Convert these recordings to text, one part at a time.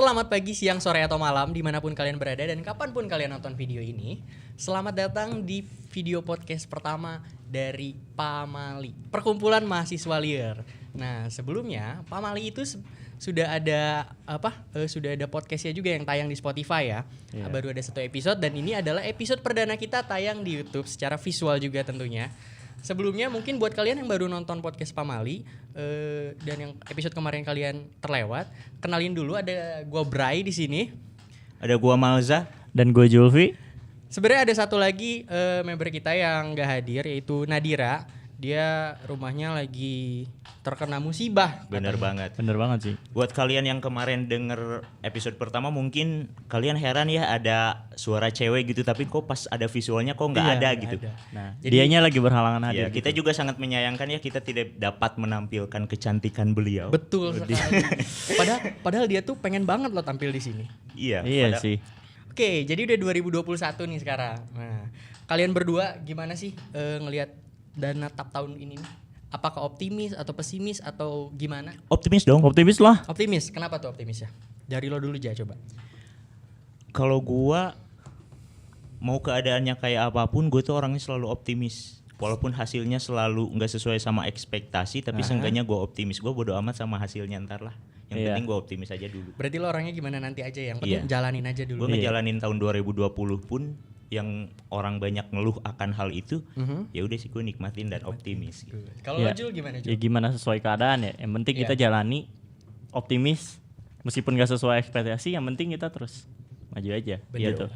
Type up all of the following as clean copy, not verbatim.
Selamat pagi, siang, sore, atau malam dimanapun kalian berada dan kapanpun kalian nonton video ini. Selamat datang di video podcast pertama dari Pamali, Perkumpulan Mahasiswa Liar. Nah, sebelumnya Pamali itu sudah ada sudah ada podcastnya juga yang tayang di Spotify ya. Baru ada 1 episode dan ini adalah episode perdana kita tayang di YouTube secara visual juga tentunya. Sebelumnya mungkin buat kalian yang baru nonton podcast Pamali dan yang episode kemarin kalian terlewat, kenalin dulu ada gua Bray di sini. Ada gua Malza dan gue Julfi. Sebenarnya ada satu lagi member kita yang gak hadir yaitu Nadira. Dia rumahnya lagi terkena musibah. Bener banget sih. Buat kalian yang kemarin denger episode pertama mungkin kalian heran ya ada suara cewek gitu, tapi kok pas ada visualnya kok nggak ada gitu. Nah, dianya lagi berhalangan hadir. Ya, kita juga sangat menyayangkan ya kita tidak dapat menampilkan kecantikan beliau. Betul sekali. padahal dia tuh pengen banget loh tampil di sini. Iya sih. Oke, jadi udah 2021 nih sekarang. Nah, kalian berdua gimana sih ngelihat dan natap tahun ini nih? Apakah optimis atau pesimis atau gimana? Optimis dong. Optimis lah. Optimis. Kenapa tuh optimis ya? Dari lo dulu aja coba. Kalau gua mau keadaannya kayak apapun, gue tuh orangnya selalu optimis. Walaupun hasilnya selalu nggak sesuai sama ekspektasi, tapi seenggaknya gue optimis. Gue bodo amat sama hasilnya ntar lah. Yang penting gue optimis aja dulu. Berarti lo orangnya gimana nanti aja, yang penting jalanin aja dulu. Gue ngejalanin tahun 2020 pun yang orang banyak ngeluh akan hal itu, ya udah sih gue nikmatin dan optimis. Gitu. Kalau lo Jul gimana Jul? Ya gimana sesuai keadaan ya. Yang penting kita jalani, optimis, meskipun gak sesuai ekspektasi, yang penting kita terus maju aja. Gitu.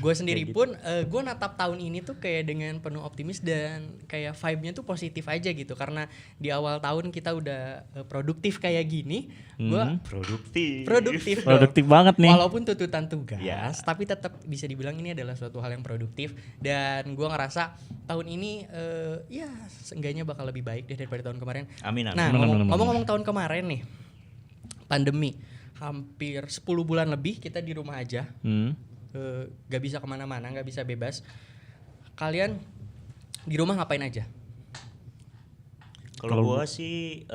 Gue sendiri pun gue natap tahun ini tuh kayak dengan penuh optimis dan kayak vibe-nya tuh positif aja gitu, karena di awal tahun kita udah produktif kayak gini. Gue produktif banget nih. Walaupun tuntutan tugas, tapi tetap bisa dibilang ini adalah suatu hal yang produktif dan gue ngerasa tahun ini ya seenggaknya bakal lebih baik deh daripada tahun kemarin. Amin. Nah, ngomong-ngomong tahun kemarin nih, pandemi hampir 10 bulan lebih kita di rumah aja. Gak bisa kemana-mana, gak bisa bebas. Kalian di rumah ngapain aja? Kalau gua sih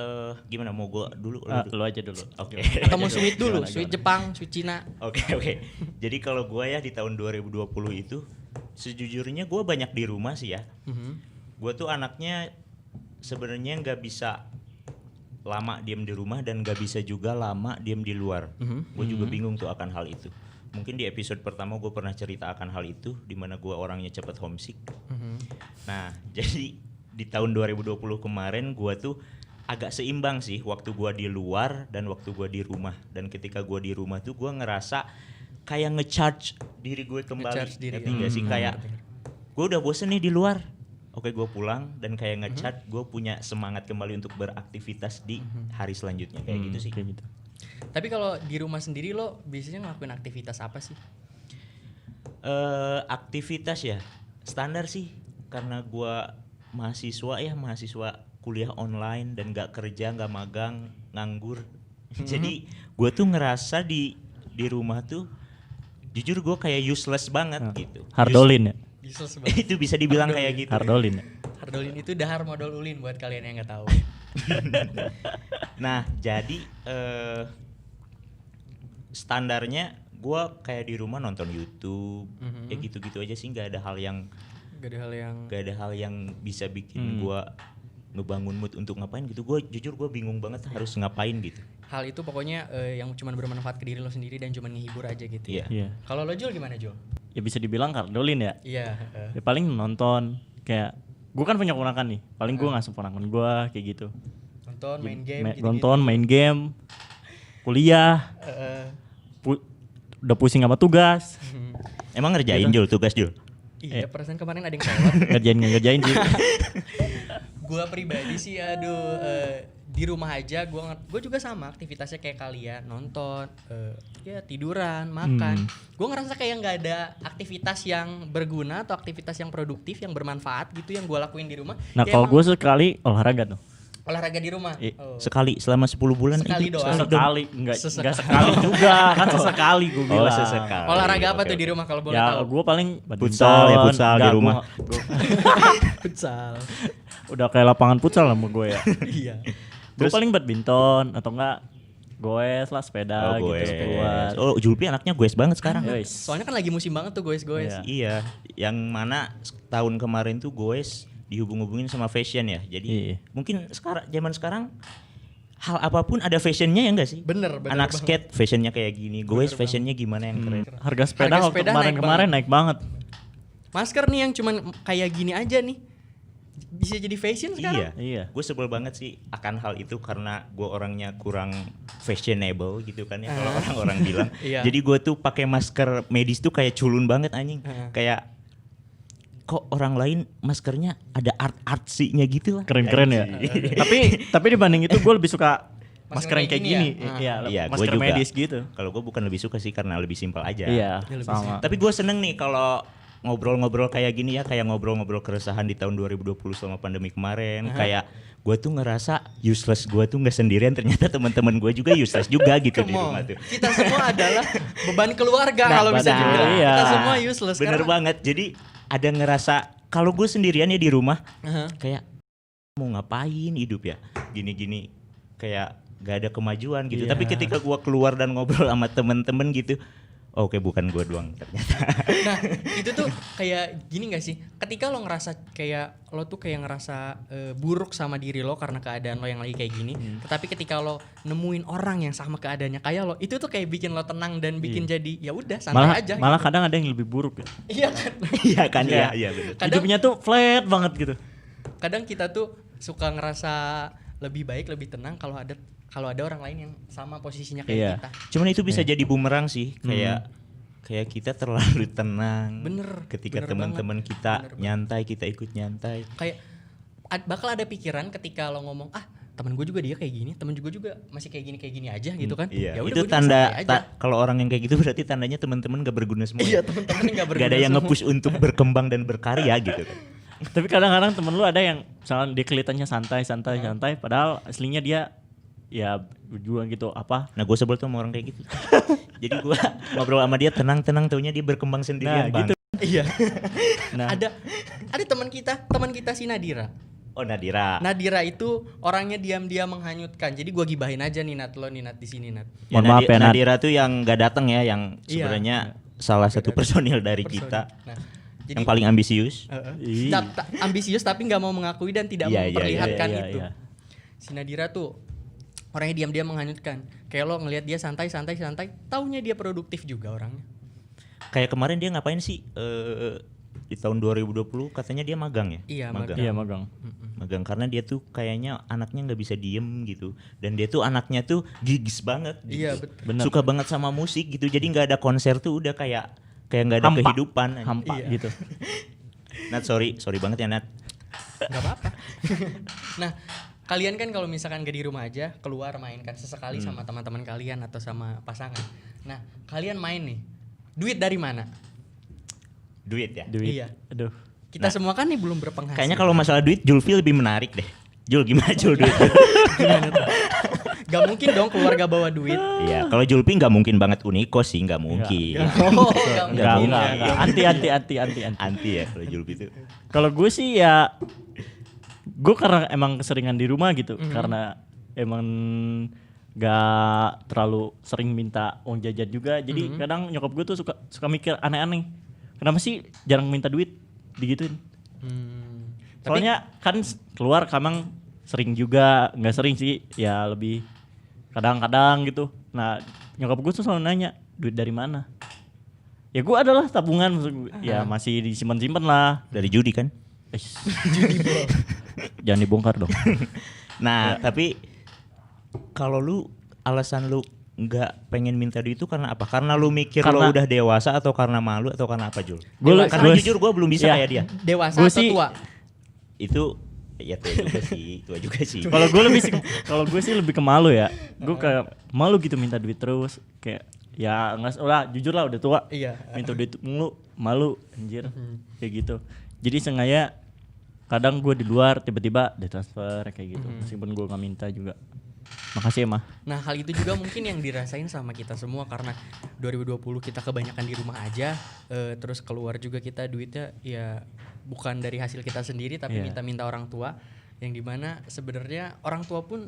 gimana, mau gua dulu? Lu aja dulu. Oke. Atau mau sweet dulu, sweet Jepang, sweet Cina. Oke. Jadi kalau gua ya di tahun 2020 itu sejujurnya gua banyak di rumah sih ya. Gua tuh anaknya sebenarnya nggak bisa lama diem di rumah dan gak bisa juga lama diem di luar. Gue juga bingung tuh akan hal itu. Mungkin di episode pertama gue pernah cerita akan hal itu, di mana gue orangnya cepet homesick. Nah, jadi di tahun 2020 kemarin gue tuh agak seimbang sih, waktu gue di luar dan waktu gue di rumah. Dan ketika gue di rumah tuh gue ngerasa kayak ngecharge diri gue kembali. Nggak sih, kayak gue udah bosen nih di luar. Oke, gue pulang dan kayak ngechat, gue punya semangat kembali untuk beraktivitas di hari selanjutnya kayak gitu sih. Kayak gitu. Tapi kalau di rumah sendiri lo biasanya ngelakuin aktivitas apa sih? Aktivitas ya standar sih, karena gue mahasiswa kuliah online dan gak kerja, gak magang, nganggur. Jadi gue tuh ngerasa di rumah tuh jujur gue kayak useless banget gitu. Hardolin ya? Itu bisa dibilang kayak gitu. Hardolin itu dahar modal ulin buat kalian yang nggak tahu. Nah, jadi standarnya gue kayak di rumah nonton YouTube, ya gitu-gitu aja sih. Gak ada hal yang bisa bikin gue ngebangun mood untuk ngapain gitu. Gue jujur gue bingung banget harus ngapain gitu. Hal itu pokoknya yang cuma bermanfaat ke diri lo sendiri dan cuma ngehibur aja gitu. Iya. Kalau lo Jul gimana Jul? Ya bisa dibilang hardolin ya. Iya. Ya paling nonton, kayak gue kan punya keponakan nih. Paling gue ngasuh ponakan gue kayak gitu. Nonton, main game gitu. Nonton, main game, kuliah. Udah pusing sama tugas. Emang ngerjain Jul tugas Jul? Iya, perasaan kemarin ada yang salah. ngerjain sih. Gua pribadi sih di rumah aja gue juga sama aktivitasnya kayak kalian, nonton, ya tiduran, makan. Gue ngerasa kayak nggak ada aktivitas yang berguna atau aktivitas yang produktif yang bermanfaat gitu yang gue lakuin di rumah. Nah kalau gue sekali olahraga tuh. Olahraga di rumah? Sekali selama 10 bulan sekali itu? doang. Sekali, enggak sekali juga kan, sesekali gue bilang. Sesekali. Olahraga apa tuh di rumah kalau boleh tahu? Ya gue paling futsal di rumah. Futsal. Udah kayak lapangan futsal sama gue ya. Iya. Gue paling badminton atau enggak goes lah sepeda gitu goes. keluar. Oh, Julpi anaknya goes banget sekarang. Yois. Soalnya kan lagi musim banget tuh goes. Iya. Iya, yang mana tahun kemarin tuh goes dihubung-hubungin sama fashion ya. Jadi Iya. mungkin zaman sekarang hal apapun ada fashionnya ya enggak sih? Bener Anak banget. skate fashionnya kayak gini, goes fashionnya gimana yang keren. Harga sepeda waktu sepeda kemarin naik banget. Masker nih yang cuman kayak gini aja nih bisa jadi fashion sekarang. Iya. Gue sebel banget sih akan hal itu karena gue orangnya kurang fashionable gitu kan ya kalau orang-orang bilang. Iya. Jadi gue tuh pakai masker medis tuh kayak culun banget anjing. Kayak kok orang lain maskernya ada art-artsinya gitu lah. Keren-keren ya. tapi dibanding itu gue lebih suka Masker masker yang kayak kayak gini. gini ya? Iya, Iya, gua masker juga. medis gitu. Kalau gue bukan lebih suka sih karena lebih simpel aja. Iya, lebih sama. Tapi gue seneng nih kalau ngobrol-ngobrol kayak gini ya, kayak ngobrol-ngobrol keresahan di tahun 2020 selama pandemi kemarin. Kayak gue tuh ngerasa useless, gue tuh nggak sendirian, ternyata teman-teman gue juga useless juga gitu di Come rumah on. tuh. Kita semua adalah beban keluarga Nah, kalau bisa benar. dibilang. Iya. Kita semua useless. Bener karena- banget. Jadi ada ngerasa kalau gue sendirian ya di rumah, Aha. kayak mau ngapain hidup ya, gini-gini, kayak gak ada kemajuan gitu. Iya. Tapi ketika gue keluar dan ngobrol sama temen-temen gitu, oke bukan gue doang ternyata. Nah itu tuh kayak gini gak sih? Ketika lo ngerasa kayak lo tuh kayak ngerasa buruk sama diri lo karena keadaan lo yang lagi kayak gini. Tetapi ketika lo nemuin orang yang sama keadaannya kayak lo, itu tuh kayak bikin lo tenang dan bikin jadi ya udah santai Malah aja. malah gitu. kadang ada yang lebih buruk ya. Iya kan. Iya kan Iya. ya, iya bener. Kadang- Hidupnya tuh flat banget gitu. Kadang kita tuh suka ngerasa lebih baik, lebih tenang kalau ada orang lain yang sama posisinya kayak Iya. kita. Cuman itu bisa jadi bumerang sih, kayak kita terlalu tenang. Bener, Ketika bener teman-teman banget. kita Bener banget. nyantai, kita ikut nyantai. Kayak bakal ada pikiran ketika lo ngomong temen gue juga dia kayak gini, temen juga masih kayak gini aja gitu kan. Iya. Ya udah, Itu gua juga tanda santai aja. kalau orang yang kayak gitu berarti tandanya teman-teman gak berguna semua. Iya, ya. temen-temen nggak Gak ada yang nge-push untuk berkembang dan berkarya gitu kan. Tapi kadang-kadang temen lu ada yang misalnya dia kelihatannya santai, padahal aslinya dia ya berjuang gitu apa. Nah gue sebel tuh sama orang kayak gitu. Jadi gue ngobrol sama dia tenang taunya dia berkembang sendirian. Nah, gitu. Iya. Nah, Ada teman kita si Nadira. Oh Nadira. Nadira itu orangnya diam-diam menghanyutkan. Jadi gua gibahin aja nih Nat, lo nih Nat di sini Nat. Ya, Mohon maaf ya, Nat. Nadira tuh yang gak datang ya, yang Iya. sebenarnya salah satu personil dari kita, Nah, yang paling ambisius. Ih. ambisius tapi nggak mau mengakui dan tidak Iya, iya, memperlihatkan iya, itu. iya. Si Nadira tuh orangnya diam-diam menghanyutkan. Kayak lo ngelihat dia santai, taunya dia produktif juga orangnya. Kayak kemarin dia ngapain sih? Di tahun 2020 katanya dia magang ya? Iya, Iya magang. Magang karena dia tuh kayaknya anaknya nggak bisa diem gitu, dan dia tuh anaknya tuh gigis banget gitu. Iya, betul. Bener. Suka banget sama musik gitu, jadi nggak ada konser tuh udah kayak nggak ada Hampa. kehidupan. Hampa Iya. gitu. Nat sorry banget ya Nat. Nggak apa-apa. Nah, kalian kan kalau misalkan gak di rumah aja, keluar main kan sesekali sama teman-teman kalian atau sama pasangan. Nah, kalian main nih. Duit dari mana? Duit ya. Duit. Iya. Aduh. Kita semua kan nih belum berpenghasilan. Kayaknya kalau masalah duit Julfi lebih menarik deh. Jul gimana Jul duit? Gak mungkin dong keluarga bawa duit. Iya, kalau Julfi nggak mungkin banget Uniko sih, nggak mungkin. Oh, nggak Enggak, mungkin. enggak. Anti. Anti ya kalau Julfi itu. Kalau gue sih ya gue karena emang keseringan di rumah gitu, karena emang gak terlalu sering minta uang jajan juga, jadi kadang nyokap gue tuh suka mikir aneh-aneh, kenapa sih jarang minta duit digituin. Tapi Soalnya kan keluar kamang sering juga, nggak sering sih ya, lebih kadang-kadang gitu. Nah nyokap gue tuh selalu nanya duit dari mana. Ya gue adalah tabungan, maksud gue. Ya masih disimpan-simpan lah. Dari judi kan? Jangan dibongkar dong. Nah, tapi kalau lu alasan lu nggak pengen minta duit itu karena apa? Karena lu mikir lo Karena- udah dewasa atau karena malu atau karena apa, Jul? Gua- Karena gua- jujur gue belum bisa ya. kayak dia. dewasa Gua atau sih- tua? Itu ya tua juga sih. Kalau gue sih lebih ke malu ya. Gue kayak malu gitu minta duit terus, kayak ya nggak lah, jujur lah udah tua. Iya. Minta duit mulu, malu anjir. Kayak gitu. Jadi sengaja kadang gue di luar tiba-tiba ditransfer kayak gitu, meskipun gue nggak minta juga. Makasih ya mah. Nah, hal itu juga mungkin yang dirasain sama kita semua karena 2020 kita kebanyakan di rumah aja, terus keluar juga kita duitnya ya bukan dari hasil kita sendiri tapi Iya. minta-minta orang tua, yang dimana sebenarnya orang tua pun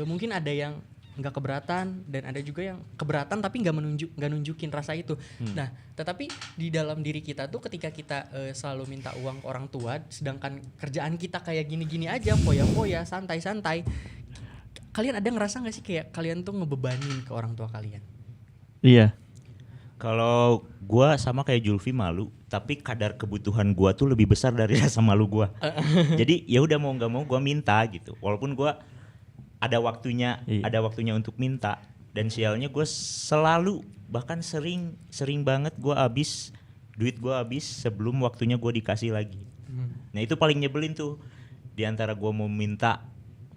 mungkin ada yang nggak keberatan dan ada juga yang keberatan tapi nggak nunjukin rasa itu. Nah, tetapi di dalam diri kita tuh ketika kita selalu minta uang ke orang tua, sedangkan kerjaan kita kayak gini-gini aja, foya-foya, santai-santai. Kalian ada ngerasa nggak sih kayak kalian tuh ngebebanin ke orang tua kalian? Iya. Kalau gua sama kayak Julfi malu, tapi kadar kebutuhan gua tuh lebih besar dari rasa malu gua. Jadi ya udah mau nggak mau gua minta gitu. Walaupun gua ada waktunya, ada waktunya untuk minta. Dan sialnya gua selalu bahkan sering banget duit gua habis sebelum waktunya gua dikasih lagi. Nah itu paling nyebelin tuh. Di antara gua mau minta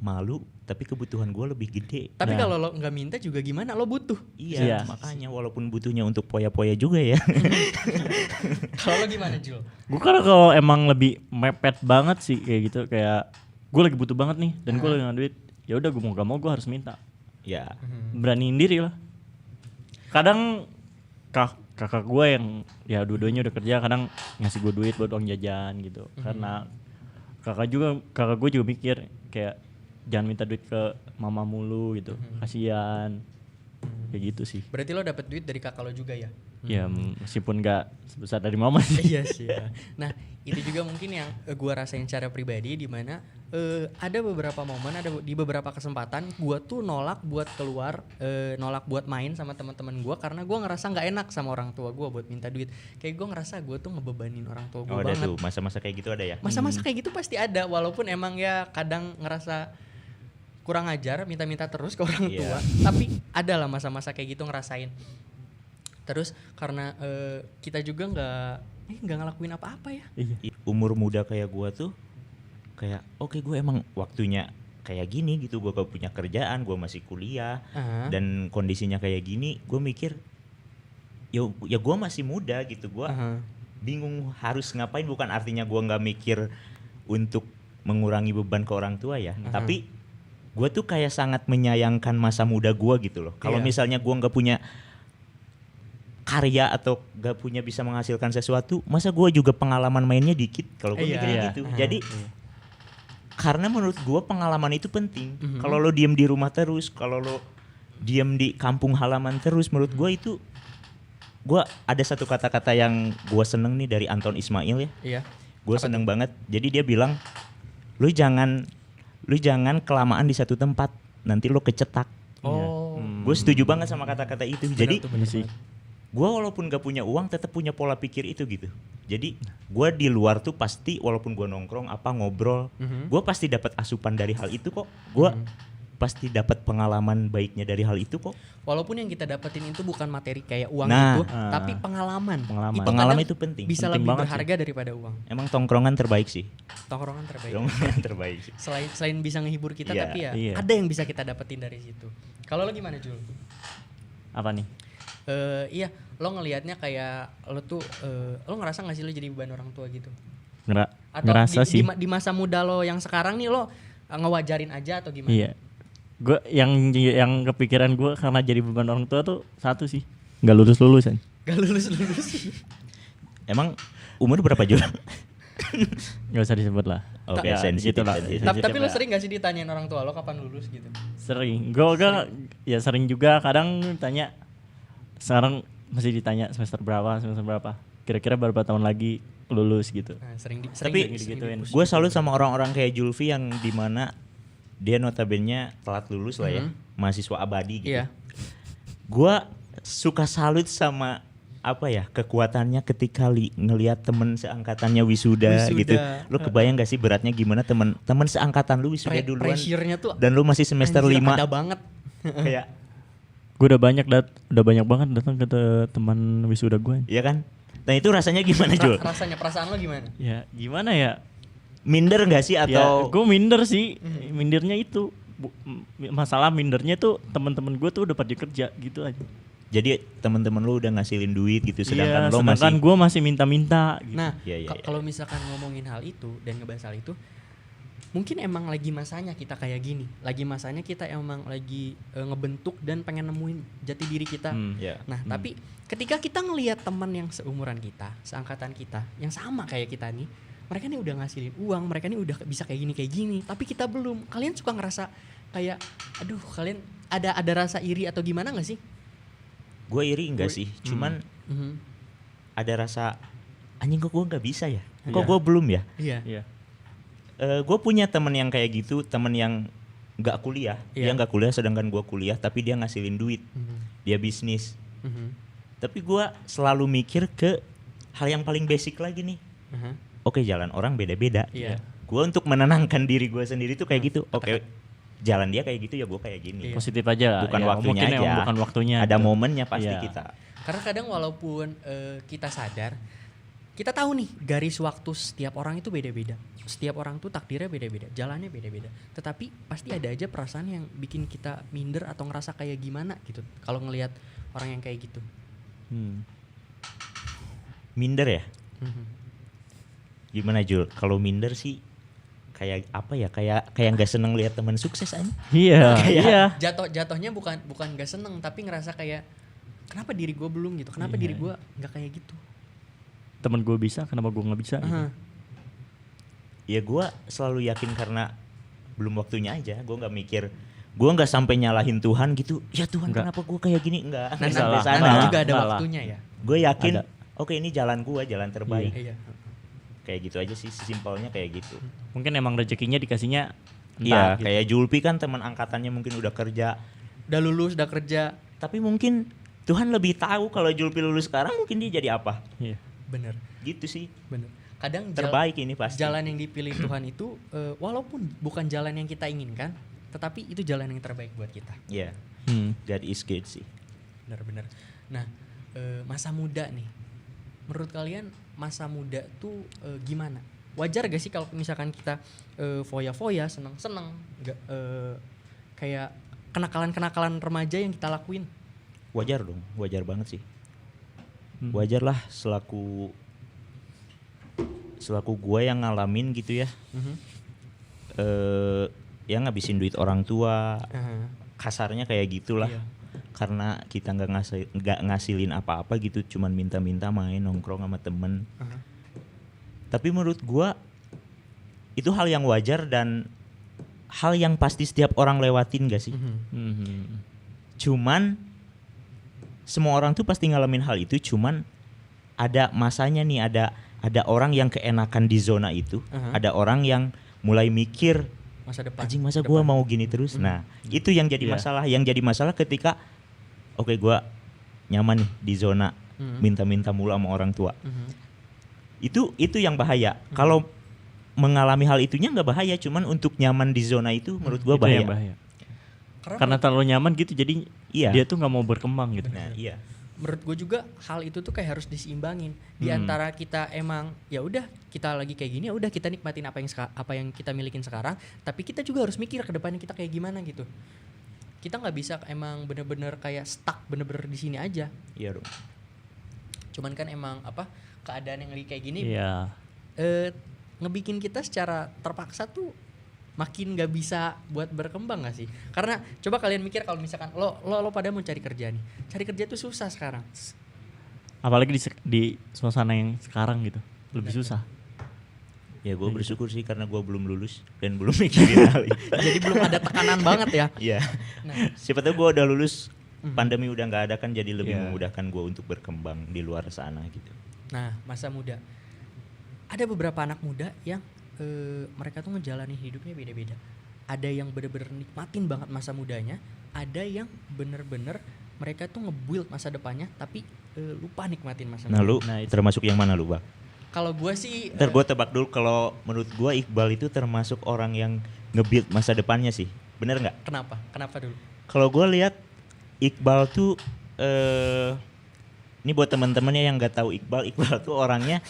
malu, tapi kebutuhan gue lebih gede. Tapi kalau lo nggak minta juga gimana? Lo butuh. Iya, makanya walaupun butuhnya untuk poya-poya juga ya. Kalau lo gimana, Jul? Gue kalau emang lebih mepet banget sih kayak gitu, kayak gue lagi butuh banget nih dan gue lagi nggak duit. Ya udah gue mau gak mau gue harus minta. Ya. Beraniin diri lah. Kadang kakak gue yang ya dua-duanya udah kerja, kadang ngasih gue duit buat uang jajan gitu. Karena kakak gue juga mikir kayak jangan minta duit ke mama mulu gitu, kasihan. Kayak gitu sih. Berarti lo dapet duit dari kakak lo juga ya? Ya meskipun gak sebesar dari mama sih. Iya sih ya. Nah itu juga mungkin yang gue rasain secara pribadi, di mana ada beberapa momen, di beberapa kesempatan gue tuh nolak buat keluar, nolak buat main sama teman-teman gue karena gue ngerasa nggak enak sama orang tua gue buat minta duit. Kayak gue ngerasa gue tuh ngebebanin orang tua gue banget. Ada tuh masa-masa kayak gitu ada ya? Masa-masa kayak gitu pasti ada, walaupun emang ya kadang ngerasa kurang ajar, minta-minta terus ke orang tua, tapi ada lah masa-masa kayak gitu ngerasain. Terus karena kita juga nggak ngelakuin apa-apa ya. Umur muda kayak gua tuh kayak oke, gue emang waktunya kayak gini gitu, gua gak punya kerjaan, gua masih kuliah dan kondisinya kayak gini, gua mikir ya gua masih muda gitu, gua bingung harus ngapain. Bukan artinya gua nggak mikir untuk mengurangi beban ke orang tua ya, tapi gue tuh kayak sangat menyayangkan masa muda gue gitu loh. Kalau misalnya gue nggak punya karya atau nggak punya bisa menghasilkan sesuatu, masa gue juga pengalaman mainnya dikit. Kalau gue mikirnya gitu. Jadi karena menurut gue pengalaman itu penting. Kalau lo diem di rumah terus, kalau lo diem di kampung halaman terus, menurut gue itu, gue ada satu kata-kata yang gue seneng nih dari Anton Ismail ya. Iya. Gue seneng banget. Jadi dia bilang, lu jangan kelamaan di satu tempat, nanti lo kecetak. Gue setuju banget sama kata-kata itu. Jadi gue walaupun gak punya uang tetap punya pola pikir itu gitu. Jadi gue di luar tuh pasti walaupun gue nongkrong ngobrol, gue pasti dapat asupan dari hal itu kok. Gue pasti dapat pengalaman baiknya dari hal itu kok. Walaupun yang kita dapetin itu bukan materi kayak uang itu, tapi pengalaman. Pengalaman itu penting. Bisa penting lebih banget berharga daripada uang. Emang tongkrongan terbaik sih. Tongkrongan terbaik. Tongkrongan terbaik sih. Selain bisa ngehibur kita, tapi ya ada yang bisa kita dapetin dari situ. Kalau lo gimana, Jul? Apa nih? Iya, lo ngelihatnya kayak lo tuh, lo ngerasa nggak sih lo jadi beban orang tua gitu? Atau Ngerasa sih. Di masa muda lo yang sekarang nih lo ngewajarin aja atau gimana? Iya. Gue yang kepikiran gue karena jadi beban orang tua tuh satu sih, nggak lulus-lulusan. Gak lulus. Emang umur berapa Jul? Nggak usah disebut lah. Oke, Ya, sensitif. gitu lah. Tapi lo sering gak sih ditanyain orang tua lo kapan lulus gitu? Sering. Gue ya sering juga, kadang tanya. Sekarang masih ditanya semester berapa. Kira-kira berapa tahun lagi lulus gitu. Nah, Tapi gue salut sama orang-orang kayak Julfi yang dimana dia notabene telat lulus lah ya, mahasiswa abadi gitu. Iya. Gue suka salut sama kekuatannya ketika ngelihat temen seangkatannya wisuda gitu. Lu kebayang gak sih beratnya gimana temen seangkatan lu wisuda duluan dan lu masih semester 5. Ada banget. Kayak gue udah banyak banget datang ke teman wisuda gue. Iya kan? Nah itu rasanya gimana Jul? Rasanya perasaan lo gimana? Ya gimana ya? Minder gak sih atau? Ya, gue minder sih. Mindernya itu masalah mindernya tuh teman-teman gue tuh udah pada kerja gitu aja. Jadi teman-teman lu udah ngasilin duit gitu, sedangkan gue masih minta-minta. Gitu. Nah, kalau misalkan ngomongin hal itu dan ngebahas hal itu, mungkin emang lagi masanya kita kayak gini. Lagi masanya kita emang lagi ngebentuk dan pengen nemuin jati diri kita. Nah, tapi ketika kita ngelihat teman yang seumuran kita, seangkatan kita, yang sama kayak kita nih, mereka nih udah ngasilin uang, mereka nih udah bisa kayak gini, tapi kita belum. Kalian suka ngerasa kayak, aduh, kalian ada rasa iri atau gimana nggak sih? Gue iri enggak sih, cuman Mhm. ada rasa anjing kok gue nggak bisa ya, kok Iya. gue belum ya. Iya. Iya. Gue punya temen yang kayak gitu, temen yang nggak kuliah, dia Iya. nggak kuliah sedangkan gue kuliah, tapi dia ngasilin duit, Mhm. dia bisnis. Mhm. Tapi gue selalu mikir ke hal yang paling basic lagi nih. Mhm. Oke, jalan orang beda-beda. Iya. Gue untuk menenangkan diri gue sendiri tuh kayak gitu. Oke, jalan dia kayak gitu ya gue kayak gini. Iya. Positif aja lah. Bukan Ya, waktunya mungkin aja. emang bukan waktunya. Ada gitu. momennya pasti Iya. kita. Karena kadang walaupun kita sadar, kita tahu nih garis waktu setiap orang itu beda-beda. Setiap orang tuh takdirnya beda-beda, jalannya beda-beda. Tetapi pasti ada aja perasaan yang bikin kita minder atau ngerasa kayak gimana gitu. Kalau ngelihat orang yang kayak gitu. Minder ya? Mhm. Gimana Jul? Kalau minder sih kayak apa ya? Kayak nggak seneng lihat teman sukses aja. Iya. Kayak- Iya. Jatuhnya bukan gak seneng, tapi ngerasa kayak kenapa diri gue belum gitu, kenapa Iya. diri gue nggak kayak gitu. Temen gue bisa, kenapa gue nggak bisa? Gitu. Aha. Ya gue selalu yakin karena belum waktunya aja. Gue nggak mikir, gue nggak sampai nyalahin Tuhan gitu. Ya Tuhan Enggak. kenapa gue kayak gini? Enggak. Nah, Salah. sampai sana. nanti Salah. juga ada Salah. waktunya ya. Gue yakin, Ada. oke ini jalan gue, jalan terbaik. Iya. Kayak gitu aja sih, simpelnya kayak gitu. Mungkin emang rezekinya dikasihnya Iya, entah gitu. kayak Julpi kan teman angkatannya mungkin udah kerja. Udah lulus, udah kerja. Tapi mungkin Tuhan lebih tahu kalau Julpi lulus sekarang mungkin dia jadi apa. Iya. Bener, Gitu sih. bener. Kadang Terbaik ini pasti. jalan yang dipilih Tuhan itu walaupun bukan jalan yang kita inginkan, tetapi itu jalan yang terbaik buat kita. Iya, Hmm. God is good sih. Bener-bener. Nah, masa muda nih. Menurut kalian masa muda tuh gimana? Wajar gak sih kalau misalkan kita foya-foya, seneng-seneng, nggak kayak kenakalan-kenakalan remaja yang kita lakuin? Wajar dong, wajar banget sih. Hmm. Wajar lah selaku gue yang ngalamin gitu ya. Ya ngabisin duit orang tua, kasarnya kayak gitulah. Iya. Karena kita nggak ngasilin apa-apa gitu, cuman minta-minta main nongkrong sama temen. Tapi menurut gua itu hal yang wajar dan hal yang pasti setiap orang lewatin gak sih? Hmm. Cuman semua orang tuh pasti ngalamin hal itu, cuman ada masanya nih, ada orang yang keenakan di zona itu, ada orang yang mulai mikir Masa depan. anjing masa gua mau gini terus. Nah, itu yang jadi Iya. masalah. Yang jadi masalah ketika oke gua nyaman nih di zona minta-minta mulu sama orang tua. Itu yang bahaya. Kalau mengalami hal itunya nggak bahaya, cuman untuk nyaman di zona itu menurut gua Itu bahaya. yang bahaya. Karena terlalu nyaman gitu, jadi Iya. dia tuh nggak mau berkembang gitu. Nah, iya. menurut gue juga hal itu tuh kayak harus diseimbangin di antara kita emang ya udah kita lagi kayak gini, ya udah kita nikmatin apa yang kita milikin sekarang, tapi kita juga harus mikir ke depannya kita kayak gimana gitu. Kita nggak bisa emang bener-bener kayak stuck bener-bener di sini aja. Iya dong. Cuman kan emang keadaan yang lagi kayak gini Iya. ngebikin kita secara terpaksa tuh makin gak bisa buat berkembang gak sih? Karena coba kalian mikir kalau misalkan lo pada mau cari kerja nih, cari kerja tuh susah sekarang. Apalagi di suasana yang sekarang gitu, lebih susah. Ya gue bersyukur sih karena gue belum lulus dan belum mikirin hal itu. Jadi belum ada tekanan banget ya. Iya. Nah, Siapa tahu gue udah lulus, pandemi udah nggak ada kan, jadi lebih Iya. memudahkan gue untuk berkembang di luar sana gitu. nah masa muda. Ada beberapa anak muda yang mereka tuh ngejalanin hidupnya beda-beda. Ada yang bener-bener nikmatin banget masa mudanya, ada yang bener-bener mereka tuh nge-build masa depannya tapi lupa nikmatin masa Nah muda. lu Nah, itu. termasuk yang mana lu Bang? Kalau gue sih Ntar gue tebak dulu, kalau menurut gue Iqbal itu termasuk orang yang nge-build masa depannya sih. Bener nggak? kenapa? Kenapa dulu? Kalau gue lihat Iqbal tuh ini buat teman-temannya yang nggak tahu Iqbal tuh orangnya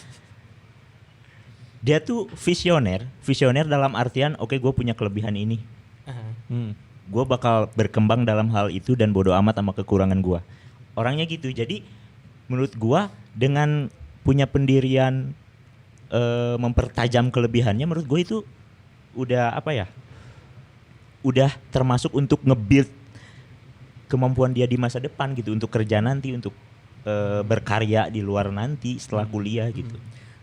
dia tuh visioner dalam artian oke gue punya kelebihan ini, Aha. gue bakal berkembang dalam hal itu dan bodo amat sama kekurangan gue. Orangnya gitu. Jadi menurut gue dengan punya pendirian mempertajam kelebihannya, menurut gue itu udah apa ya? Udah termasuk untuk nge-build kemampuan dia di masa depan gitu, untuk kerja nanti, untuk berkarya di luar nanti setelah kuliah gitu.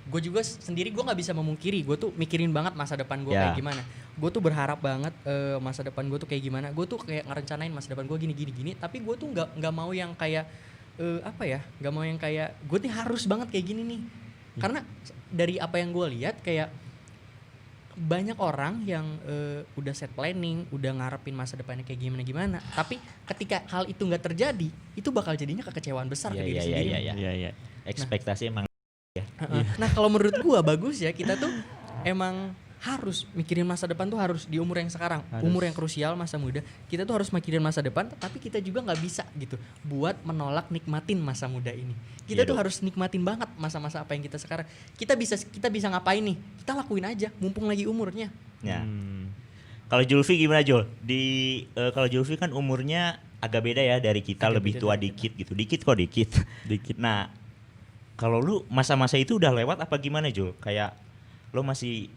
gue juga sendiri gue nggak bisa memungkiri, gue tuh mikirin banget masa depan gue Ya. kayak gimana. Gue tuh berharap banget masa depan gue tuh kayak gimana. Gue tuh kayak ngerencanain masa depan gue gini. Tapi gue tuh nggak mau yang kayak nggak mau yang kayak gue nih harus banget kayak gini nih. Karena dari apa yang gue lihat kayak banyak orang yang udah set planning, udah ngarepin masa depannya kayak gimana. Tapi ketika hal itu nggak terjadi, itu bakal jadinya kekecewaan besar ke diri sendiri. Iya. Ekspektasi emang Nah kalau menurut gua bagus ya, kita tuh emang harus mikirin masa depan tuh harus di umur yang sekarang, umur yang krusial, masa muda. Kita tuh harus mikirin masa depan, tapi kita juga nggak bisa gitu buat menolak nikmatin masa muda ini. Kita Iya tuh dong. harus nikmatin banget masa-masa apa yang kita sekarang. Kita bisa ngapain nih? Kita lakuin aja, mumpung lagi umurnya. ya. Kalau Julfi gimana Jul? Kalau Julfi kan umurnya agak beda ya dari kita, Agak lebih beda tua dari dikit gitu. Dikit. Nah, kalau lu masa-masa itu udah lewat apa gimana Jul? Kayak lo masih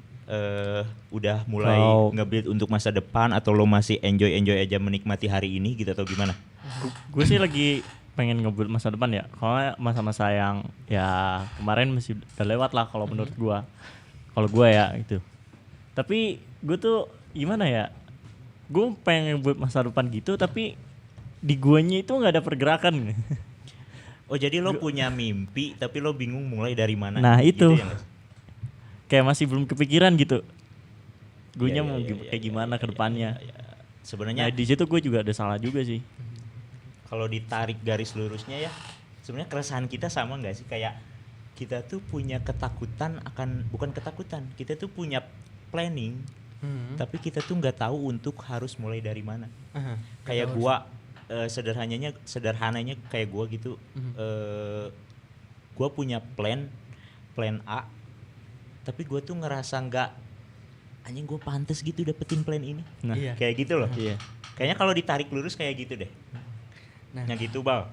udah mulai Kalau- nge-build untuk masa depan, atau lo masih enjoy aja menikmati hari ini gitu, atau gimana? Gue sih lagi pengen ngebuild masa depan ya. Kalau masa-masa yang ya kemarin masih udah lewat lah kalau menurut gue. Kalau gue ya gitu. Tapi gue tuh gimana ya? Gue pengen ngebuild masa depan gitu, tapi di guanya itu nggak ada pergerakan. Oh jadi lo punya mimpi tapi lo bingung mulai dari mana? Nah, gitu itu. ya, Mas? Kayak masih belum kepikiran gitu. Ya, Guanya ya, mau ya, kayak gimana ke depannya. ya. Sebenarnya Nah, di situ gue juga ada salah juga sih. kalau ditarik garis lurusnya ya, sebenarnya keresahan kita sama nggak sih? Kayak kita tuh punya ketakutan bukan ketakutan, kita tuh punya planning, tapi kita tuh nggak tahu untuk harus mulai dari mana. Kayak gua sederhananya kayak gua gitu, gua punya plan A, tapi gua tuh ngerasa nggak, anjing gua pantes gitu dapetin plan ini. Nah, Iya. Kayak gitu loh. iya. Kayaknya kalau ditarik lurus kayak gitu deh. Nah, Yang gitu Bal.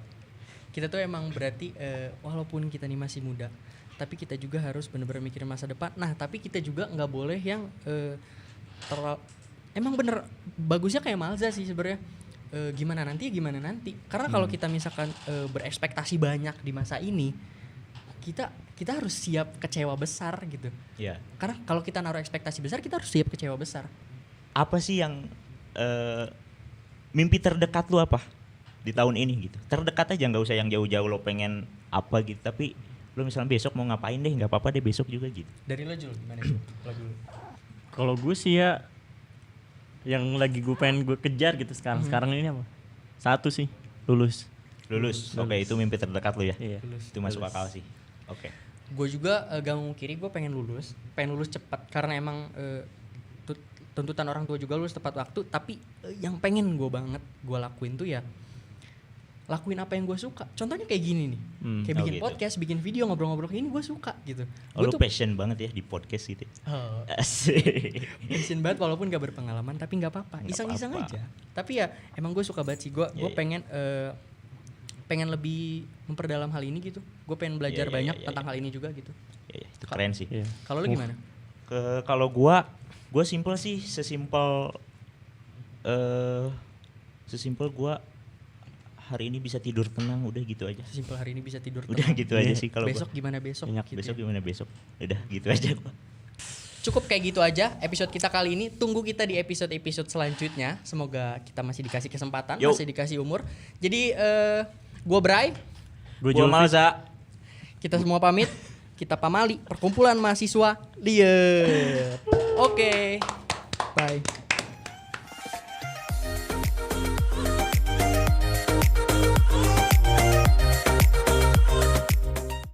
kita tuh emang berarti walaupun kita nih masih muda, tapi kita juga harus bener-bener mikirin masa depan. Nah tapi kita juga nggak boleh yang emang bener bagusnya kayak Malza sih sebenarnya. Gimana nanti, karena kalau kita misalkan berekspektasi banyak di masa ini, kita harus siap kecewa besar gitu. Ya. Karena kalau kita naruh ekspektasi besar, kita harus siap kecewa besar. Apa sih yang mimpi terdekat lu apa di tahun ini gitu? Terdekat aja, nggak usah yang jauh-jauh lo pengen apa gitu, tapi lo misalnya besok mau ngapain deh, nggak apa-apa deh besok juga gitu. Dari lo Jul, gimana Jul? Lo dulu. Kalau gue sih ya yang lagi gue pengen gue kejar gitu sekarang ini apa? Satu sih, lulus. Lulus. Oke, itu mimpi terdekat lu ya. Iya. Itu masuk akal sih. Oke. Gue juga gak mau kiri, gue pengen lulus cepat karena emang tuntutan orang tua juga lulus tepat waktu. Tapi yang pengen gue banget gue lakuin tuh ya lakuin apa yang gue suka. Contohnya kayak gini nih, kayak Oh bikin gitu. podcast, bikin video, ngobrol-ngobrol kayak ini gue suka gitu. Oh, Gue lu tuh passion banget ya di podcast gitu. Asik. passion banget walaupun gak berpengalaman, tapi nggak apa-apa, Nggak iseng-iseng apa-apa. aja. Tapi ya emang gue suka banget sih. Gue Iya. pengen lebih memperdalam hal ini gitu. Gue pengen belajar Iya, banyak iya, tentang hal ini juga gitu. Ya, itu keren sih. Iya. Kalau lo gimana? Kalau gua simpel sih, sesimpel gua hari ini bisa tidur tenang, udah gitu aja. Sesimpel hari ini bisa tidur Udah tenang. gitu aja sih kalau Besok gua. gimana besok? Enak. Gitu Besok ya. gimana besok? Udah gitu aja gua. Cukup kayak gitu aja episode kita kali ini. Tunggu kita di episode-episode selanjutnya. Semoga kita masih dikasih kesempatan, Yo. masih dikasih umur. Jadi gue Bray, Gue Gua Julfi. Malza. kita semua pamit. Kita pamali perkumpulan mahasiswa Lier. Oke. Bye.